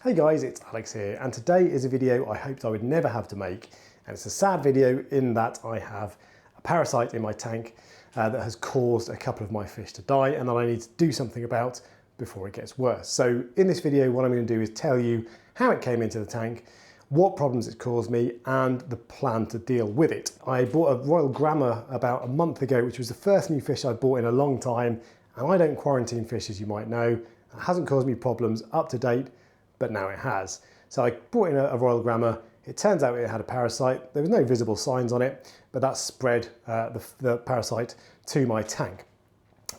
Hey guys, it's Alex here, and today is a video I hoped I would never have to make, and it's a sad video in that I have a parasite in my tank that has caused a couple of my fish to die and that I need to do something about before it gets worse. So in this video what I'm going to do is tell you how it came into the tank, what problems it caused me, and the plan to deal with it. I bought a Royal Grammar about a month ago, which was the first new fish I bought in a long time, and I don't quarantine fish, as you might know. It hasn't caused me problems up to date, but now it has. So I brought in a Royal Grammar. It turns out it had a parasite. There was no visible signs on it, but that spread the parasite to my tank.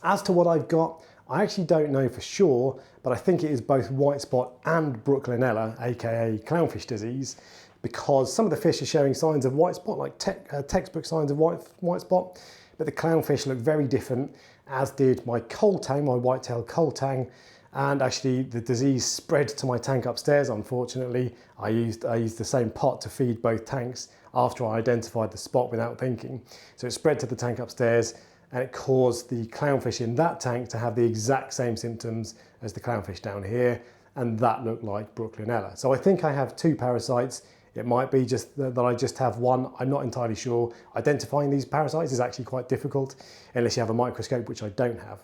As to what I've got, I actually don't know for sure, but I think it is both white spot and Brooklynella, aka clownfish disease, because some of the fish are showing signs of white spot, like textbook signs of white spot, but the clownfish look very different, as did my coal tang, my white-tailed coal tang. And actually the disease spread to my tank upstairs, unfortunately. I used the same pot to feed both tanks after I identified the spot without thinking. So it spread to the tank upstairs and it caused the clownfish in that tank to have the exact same symptoms as the clownfish down here, and that looked like Brooklynella. So I think I have two parasites. It might be just that I just have one. I'm not entirely sure. Identifying these parasites is actually quite difficult unless you have a microscope, which I don't have.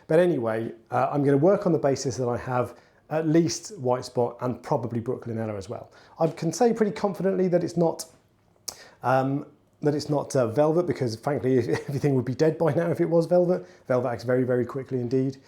But anyway, I'm going to work on the basis that I have at least white spot and probably Brooklynella as well. I can say pretty confidently that it's not velvet, because frankly everything would be dead by now if it was velvet. Velvet acts very, very quickly indeed.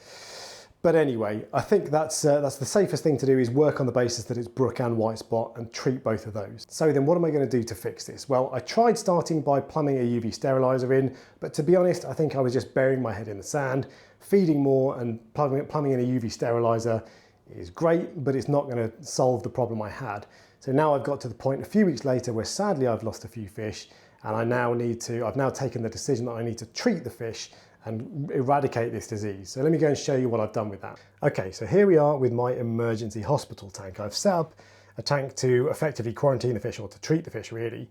But anyway, I think that's the safest thing to do, is work on the basis that it's brook and white spot and treat both of those. So then what am I going to do to fix this? Well, I tried starting by plumbing a UV sterilizer in, but to be honest, I think I was just burying my head in the sand. Feeding more and plumbing in a UV sterilizer is great, but it's not going to solve the problem I had. So now I've got to the point a few weeks later where sadly I've lost a few fish, and I've now taken the decision that I need to treat the fish and eradicate this disease. So let me go and show you what I've done with that. Okay, so here we are with my emergency hospital tank. I've set up a tank to effectively quarantine the fish, or to treat the fish really.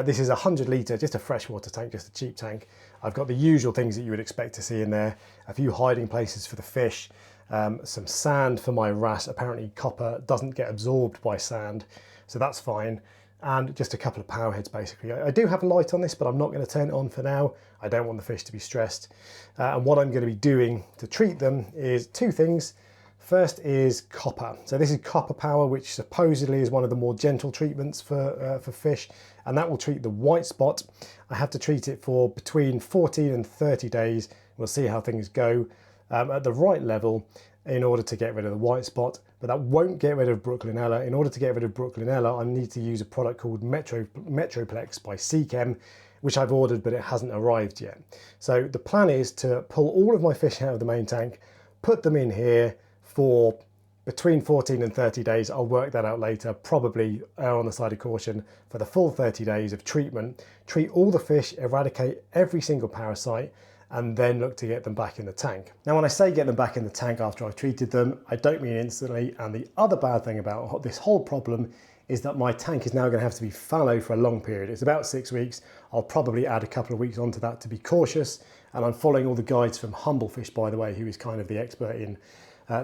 This is a 100 litre, just a freshwater tank, just a cheap tank. I've got the usual things that you would expect to see in there. A few hiding places for the fish, some sand for my wrasse. Apparently copper doesn't get absorbed by sand, so that's fine. And just a couple of power heads basically. I do have a light on this, but I'm not going to turn it on for now. I don't want the fish to be stressed. And what I'm going to be doing to treat them is two things. First is copper. So this is copper power, which supposedly is one of the more gentle treatments for fish, and that will treat the white spot. I have to treat it for between 14 and 30 days. We'll see how things go at the right level in order to get rid of the white spot, but that won't get rid of Brooklynella. In order to get rid of Brooklynella, I need to use a product called Metroplex by Seachem, which I've ordered, but it hasn't arrived yet. So the plan is to pull all of my fish out of the main tank, put them in here for between 14 and 30 days. I'll work that out later, probably err on the side of caution for the full 30 days of treatment. Treat all the fish, eradicate every single parasite, and then look to get them back in the tank. Now, when I say get them back in the tank after I've treated them, I don't mean instantly. And the other bad thing about this whole problem is that my tank is now going to have to be fallow for a long period. It's about 6 weeks. I'll probably add a couple of weeks onto that to be cautious. And I'm following all the guides from Humblefish, by the way, who is kind of the expert in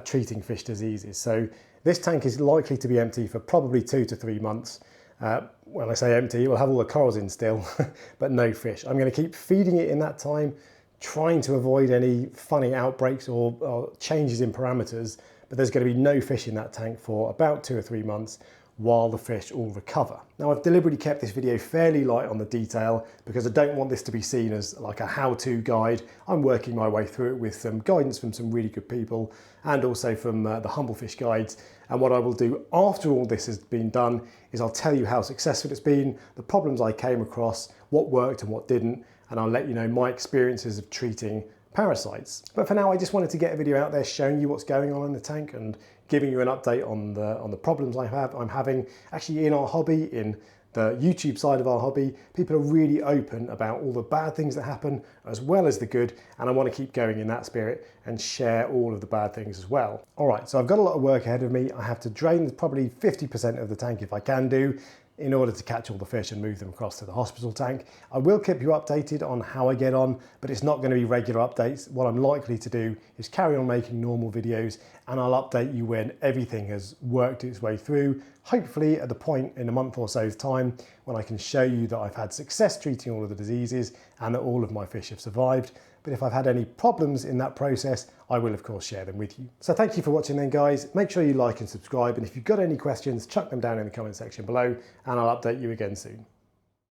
treating fish diseases. So this tank is likely to be empty for probably 2 to 3 months. When I say empty, it will have all the corals in still, but no fish. I'm going to keep feeding it in that time, trying to avoid any funny outbreaks or changes in parameters, but there's going to be no fish in that tank for about 2 or 3 months while the fish all recover. Now, I've deliberately kept this video fairly light on the detail because I don't want this to be seen as like a how-to guide. I'm working my way through it with some guidance from some really good people and also from the Humblefish guides. And what I will do after all this has been done is I'll tell you how successful it's been, the problems I came across, what worked and what didn't, and I'll let you know my experiences of treating parasites. But for now, I just wanted to get a video out there showing you what's going on in the tank and giving you an update on the problems I'm having. Actually, in our hobby, in the YouTube side of our hobby, people are really open about all the bad things that happen as well as the good, and I want to keep going in that spirit and share all of the bad things as well. All right, so I've got a lot of work ahead of me. I have to drain probably 50% of the tank if I can do. in order to catch all the fish and move them across to the hospital tank. I will keep you updated on how I get on, but it's not going to be regular updates. What I'm likely to do is carry on making normal videos, and I'll update you when everything has worked its way through, hopefully at the point in a month or so's time when I can show you that I've had success treating all of the diseases and that all of my fish have survived. But if I've had any problems in that process, I will of course share them with you. So thank you for watching then, guys. Make sure you like and subscribe, and if you've got any questions, chuck them down in the comment section below and I'll update you again soon.